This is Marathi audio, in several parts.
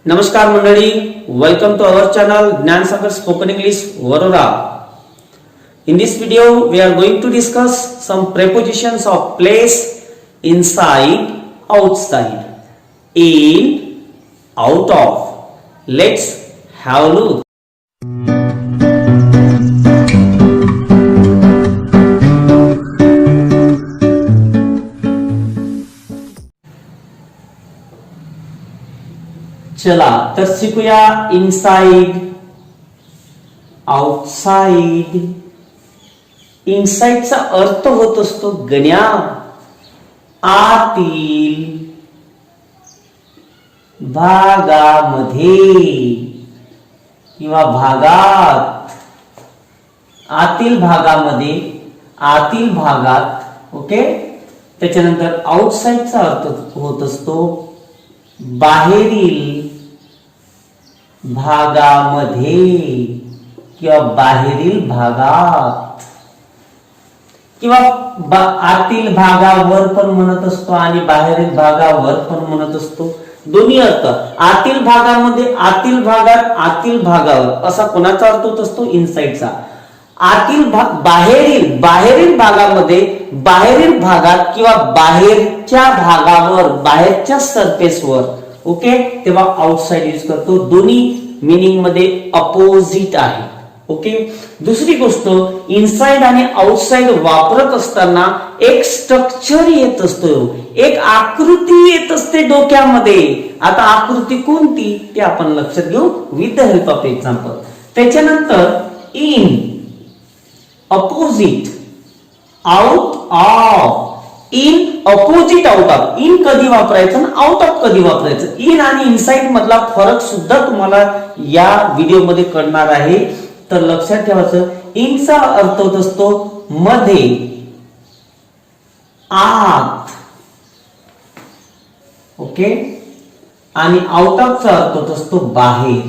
नमस्कार मंडळी, welcome to our channel Gyansagar spoken English Warora. In this video we are going to discuss some prepositions of place, inside, outside, in, out of. Let's have a look. चला तर शिकूया इनसाइड, आउटसाइड. इनसाइडचा अर्थ होत असतो गण्या, आतील भागामध्ये किंवा भागात, आतील भागामध्ये, आतील भागात. ओके. त्याच्यानंतर आउटसाइडचा अर्थ होत असतो बाहेरील भागामध्ये किंवा बाहेरील भागात किंवा आतील भागावर पण म्हणत असतो आणि बाहेरील भागावर पण म्हणत असतो. दोन्ही अर्थ आतील भागामध्ये, आतील भागात, आतील भागावर असा कोणाचा अर्थ होत असतो? इनसाइडचा. आतील बाहेरील, बाहेरील भागामध्ये, बाहेरील भागात किंवा बाहेरच्या भागावर, बाहेरच्या सरफेसवर. ओके. तेव्हा आउटसाइड यूज करतो. दोन्ही मीनिंग मध्ये अपोजिट आहे. ओके. दुसरी गोष्ट, इनसाइड आणि आउटसाइड वापरत असताना एक स्ट्रक्चर येत असतो, एक आकृती येत असते डोक्यामध्ये. आता आकृती कोणती ते आपण लक्षात घेऊ with the help of example. त्याच्यानंतर in, opposite, out of. In, opposite, out of. In कधी वापरायचं आणि आउट ऑफ कधी वापरायचं. इन आणि इनसाइड मधला फरक सुद्धा तुम्हाला या व्हिडिओ मध्ये कळणार आहे. तर लक्षात ठेवायचं, इनचा अर्थ होत असतो मध्ये, आत. ओके. आणि आउट ऑफचा अर्थ होत असतो बाहेर.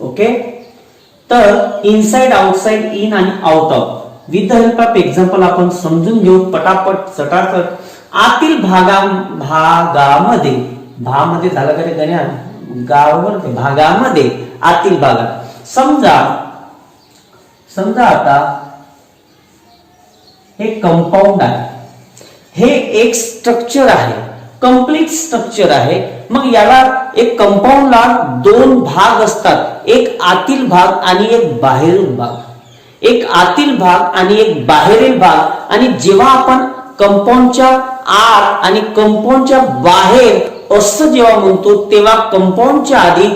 ओके. तर इनसाइड, आउटसाइड, इन आणि out of with the help of example आपण समजून घेऊ पटापट, चटाचट. आतील भागामध्ये, भामध्ये झाला का रे गण्या, गावावर भागामध्ये, आतील भागात. समजा आता हे कंपाऊंड आहे, हे एक स्ट्रक्चर आहे, कंप्लीट स्ट्रक्चर आहे. मग याला एक कंपाऊंडला दोन भाग असतात, एक आतील भाग आणि एक बाहेरील भाग. एक आतील भाग आणि एक बाहेरील भाग. आणि जेव्हा आपण कंपाऊंडच्या आत आणि कंपाऊंडच्या बाहेर असं जेव्हा म्हणतो, तेव्हा कंपाऊंडच्या आधी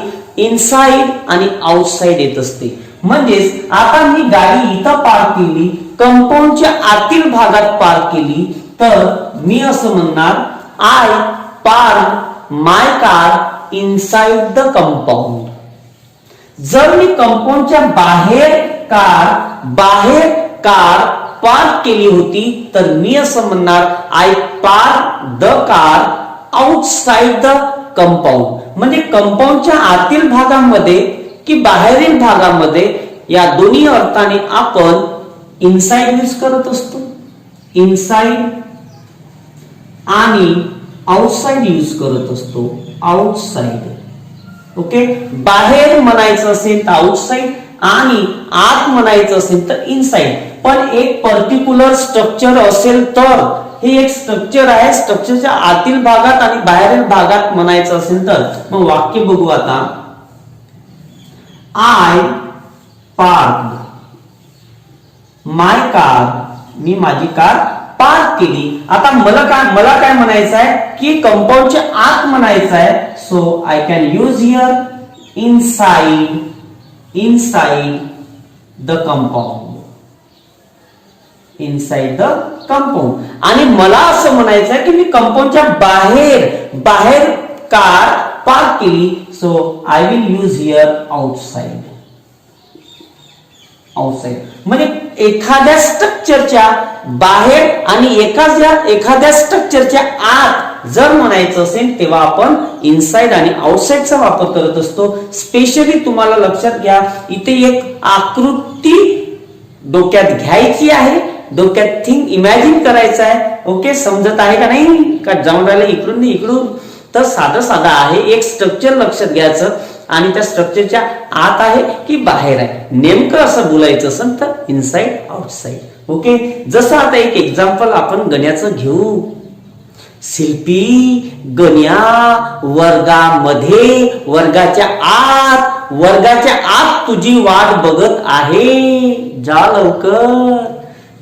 इनसाइड आणि आउटसाइड येत असते. म्हणजेच आता मी गाडी इथं पार्क केली, कंपाऊंडच्या आतील भागात पार्क केली, तर मी असं म्हणणार, I park my car inside the compound. जर मी कंपाऊंडच्या बाहेर कार पार्क केली होती, तर मी असं म्हणणार, I park the car outside the compound. म्हणजे कंपाऊंडच्या आतील भागामध्ये की बाहेरील भागामध्ये, या दोन्ही अर्थाने आपण इनसाइड यूज करत असतो. इनसाइड आणि आउटसाइड यूज करत असतो. आउटसाइड. ओके. बाहेर म्हणायचं असेल तर आउटसाइड आणि आत म्हणायचं असेल तर इनसाइड. पण एक पर्टिक्युलर स्ट्रक्चर असेल तर, हे एक स्ट्रक्चर आहे, स्ट्रक्चरच्या आतील भागात आणि बाहेरील भागात म्हणायचं असेल तर. मग वाक्य बघू आता. आय पार्क माय कार, मी माझी कार पार्क केली. आता मला काय म्हणायचं आहे की कंपाऊंडच्या आत म्हणायचं आहे. So I can use here inside the compound. Inside the compound. आणि मला असं म्हणायचं आहे की मी कंपाऊंडच्या बाहेर कार पार्क केली. So I will use here outside. म्हणजे एखाद्या स्ट्रक्चरच्या बाहेर आणि एखाद्या स्ट्रक्चरच्या आत जर म्हणायचं असेल, तेव्हा आपण इनसाइड आणि आउटसाइडचा वापर करत असतो. स्पेशली तुम्हाला लक्षात घ्या, इथे एक आकृती डोक्यात घ्यायची आहे, डोक्यात थिंक इमॅजिन करायचं आहे. ओके. समजत आहे का नाही? का जाऊन राहिले इकडून इकडून तर साधं साधं आहे, एक स्ट्रक्चर लक्षात घ्यायचं आणि त्या स्ट्रक्चरच्या आत आहे की बाहेर आहे, नेमकं असं बोलायचं असेल तर इनसाइड आउटसाइड. ओके, जसं आता एक एक्झाम्पल आपण गण्याचं घेऊ. शिल्पी, गण्या वर्गामध्ये, वर्गाच्या आत तुझी वाट बघत आहे, जा लवकर.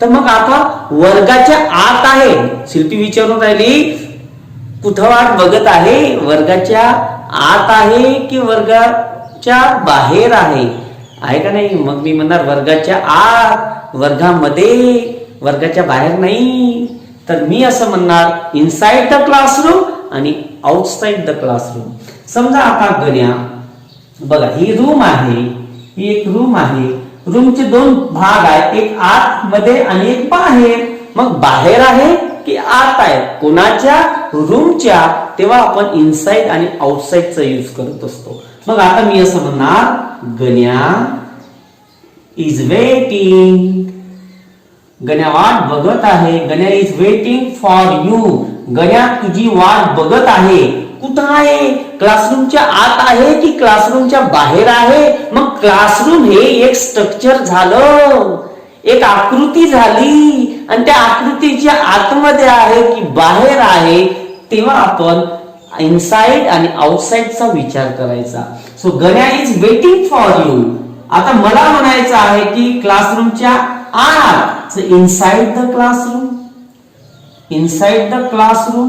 तर मग आता वर्गाच्या आत आहे, शिल्पी विचारून राहिली कुठं वाट बघत आहे, वर्गाच्या आत आहे की वर्गाच्या बाहेर आहे का नाही. मग मी म्हणणार वर्गाच्या आत, वर्गामध्ये, वर्गाच्या बाहेर नाही. तर मी असं म्हणणार इनसाइड द क्लासरूम आणि आउटसाइड द क्लासरूम. समजा आता गण्या बघा, ही रूम आहे, ही एक रूम आहे, रूमचे दोन भाग आहेत, एक आत मध्ये आणि एक बाहेर. मग बाहेर आहे की आत आहे, कोणाच्या, रूमच्या. तेव्हा आपण इनसाइड आणि आउटसाइडचा यूज करत असतो. मग आता मी असं म्हणणार गण्या इज वेटिंग, गण्या वाट बघत आहे, गण्या इज वेटिंग फॉर यू, गण्या तुझी वाट बघत आहे. कुठं आहे, क्लासरूमच्या आत आहे की क्लासरूमच्या बाहेर आहे. मग क्लासरूम हे एक स्ट्रक्चर झालं, एक आकृती झाली आणि त्या आकृतीच्या आतमध्ये आहे की बाहेर आहे. तेव्हा आपण इनसाइड आणि आउटसाइडचा विचार करायचा. So Ganya is waiting for you. आता मला म्हणायचं आहे की क्लासरूमच्या आत, inside the classroom, inside the classroom.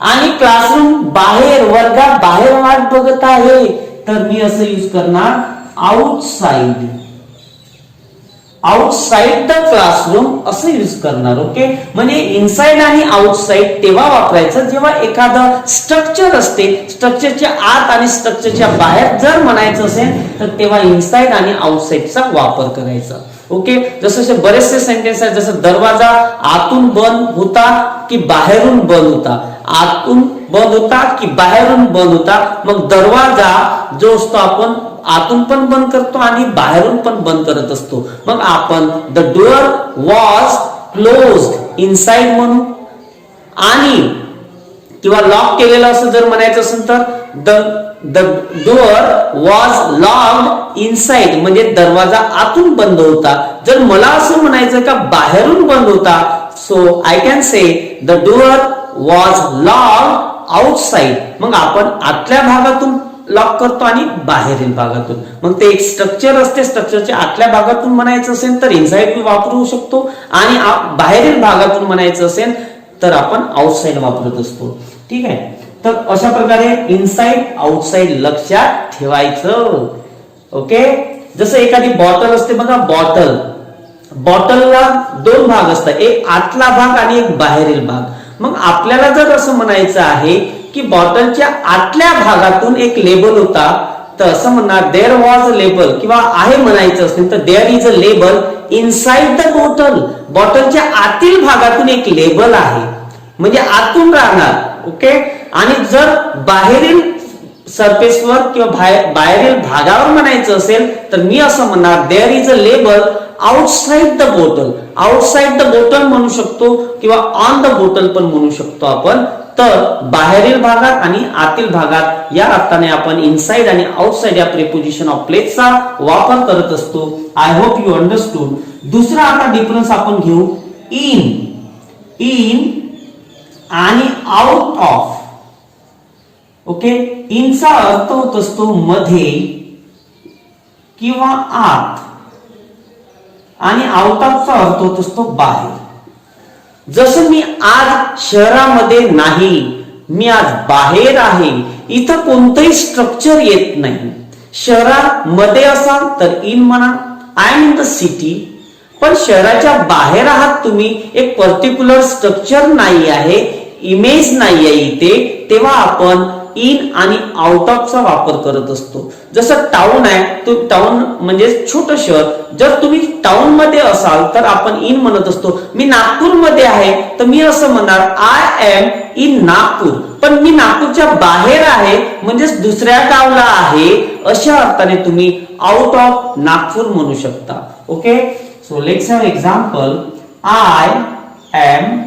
आणि क्लासरूम बाहेर, वर्गात बाहेर वाट बघत आहे, तर मी असं यूज करणार आउटसाइड, आउटसाइड द क्लासरूम असं यूज करणार. ओके, म्हणजे इनसाइड आणि आउटसाइड तेव्हा वापरायचं जेव्हा एखादं स्ट्रक्चर असते, स्ट्रक्चरच्या आत आणि स्ट्रक्चरच्या बाहेर जर म्हणायचं असेल तर तेव्हा इनसाइड आणि आउटसाइडचा वापर करायचा. ओके, जसं बरेचसे सेंटेन्स आहेत, जसं दरवाजा आतून बंद होता की बाहेरून बंद होता, आतून बंद होता की बाहेरून बंद होता. मग दरवाजा जो असतो आपण आतून पण बंद करतो आणि बाहेरून पण बंद करत असतो. मग आपण the door was closed inside म्हणू, आणि किंवा लॉक केलेलं असं जर म्हणायचं असेल तर the door was locked inside, म्हणजे दरवाजा आतून बंद होता. जर मला असं म्हणायचं का बाहेरून बंद होता, so I can say the door was locked outside. मग आपण आतल्या भागातून लॉक करतो आणि बाहेरील भागातून. मग ते एक स्ट्रक्चर असते, स्ट्रक्चरच्या आतल्या भागातून म्हणायचं असेल तर इनसाइड वापरू शकतो, आणि बाहेरील भागातून म्हणायचं असेल तर आपण आउटसाइड वापरत असतो. ठीक आहे, तर अशा प्रकारे इनसाइड आउटसाइड लक्षात ठेवायचं. ओके, जसं एखादी बॉटल असते बघा, बॉटलला दोन भाग असतात, एक आतला भाग आणि एक बाहेरील भाग. मग आपल्याला जर असं म्हणायचं आहे की बॉटलच्या आतल्या भागातून एक लेबल होता, तर असं म्हणणार देअर वॉज अ लेबल, किंवा आहे म्हणायचं असेल तर there is a label inside the bottle. बॉटलच्या आतील भागातून एक लेबल आहे, म्हणजे आतून राहणार. ओके, आणि जर बाहेरील सरफेसवर किंवा बाहेरील भागावर म्हणायचं असेल तर मी असं म्हणणार there is a label outside the bottle. Outside the bottle म्हणू शकतो किंवा ऑन द बॉटल पण म्हणू शकतो आपण. तर बाहेरील भागात आणि आतील भागात या अर्थाने आपण इनसाइड आणि आउटसाइड या प्रिपोजिशन ऑफ प्लेसचा वापर करत असतो. I hope you understood. दुसरा आता डिफरन्स आपण घेऊ इन आणि आउट ऑफ. ओके, इनचा अर्थ होत असतो मध्ये किंवा आत, आणि आउट ऑफचा अर्थ होत असतो बाहेर. जसं मी आज शहरामध्ये नाही, मी आज बाहेर आहे, इथं कोणतंही स्ट्रक्चर येत नाही. शहरामध्ये असाल तर इन म्हणा, I am in the city. पण शहराच्या बाहेर आहात तुम्ही, एक पर्टिक्युलर स्ट्रक्चर नाही आहे, इमेज नाही आहे इथे, तेव्हा आपण इन आणि आउट ऑफचा वापर करत असतो. जसं टाउन आहे, तो टाउन म्हणजे छोटं शहर. जर तुम्ही टाउन मध्ये असाल तर आपण इन म्हणत असतो. मी नागपूरमध्ये आहे तर मी असं म्हणणार आय एम इन नागपूर. पण मी नागपूरच्या बाहेर आहे म्हणजे दुसऱ्या गावला आहे, अशा अर्थाने तुम्ही आउट ऑफ नागपूर म्हणू शकता. Okay, so let's have example. I am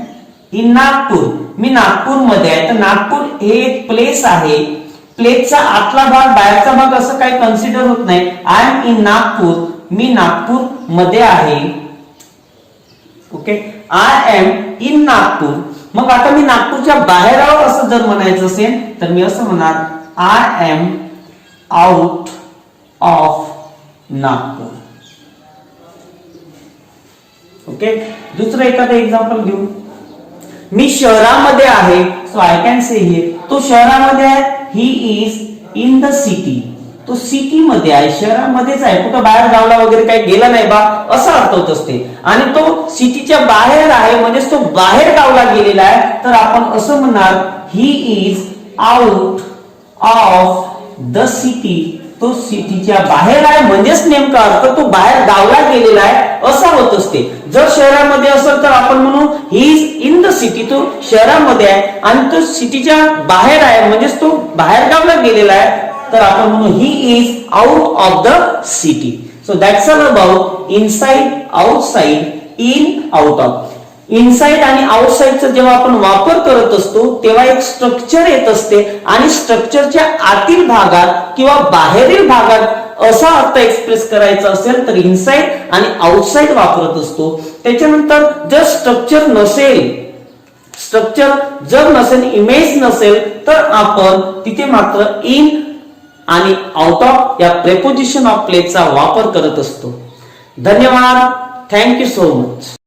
in Nagpur. मी नागपूरमध्ये आहे, तर नागपूर हे एक प्लेस आहे. प्लेसचा आतला भाग बाहेरचा भाग असं काही कन्सिडर होत नाही. आय एम इन नागपूर, मी नागपूर मध्ये आहे. Okay, I am in Nagpur. मग आता मी नागपूरच्या बाहेर आहो असं जर म्हणायचं असेल तर मी असं म्हणणार I am out of Nagpur. Okay, दुसरं एखादं एक्झाम्पल घेऊ. मी शहरामध्ये आहे, so I can say here, तो शहरामध्ये आहे. He is in the city, तो सिटी मध्ये आहे, शहरामध्येच आहे, कुठं बाहेर गावला वगैरे काही गेला नाही बा असं अर्थ होत असते. आणि तो सिटीच्या बाहेर आहे म्हणजे तो बाहेर गावला गेलेला आहे, तर आपण असं म्हणणार he is out of the city. तो सिटीच्या बाहेर आहे म्हणजेच नेमका अर्थ तो बाहेर गावला गेलेला आहे असा होत असते. जर शहरामध्ये असेल तर आपण म्हणू he is in the city, तो शहरामध्ये आहे आणि तो सिटीच्या बाहेर आहे म्हणजेच तो बाहेर गावला गेलेला आहे, तर आपण म्हणू he is out of the city. So that's all about inside, outside, in, out of. Inside आणि आउटसाइडचा जेव्हा आपण वापर करत असतो तेव्हा एक स्ट्रक्चर येत असते आणि स्ट्रक्चरच्या आतील भागात किंवा बाहेरील भागात असा अर्थ एक्सप्रेस करायचा असेल तर इनसाइड आणि आउटसाइड वापरत असतो. त्याच्यानंतर जर स्ट्रक्चर जर नसेल, इमेज नसेल, तर आपण तिथे मात्र इन आणि आउट ऑफ या प्रेपोजिशन ऑफ प्लेसचा वापर करत असतो. धन्यवाद. Thank you so much.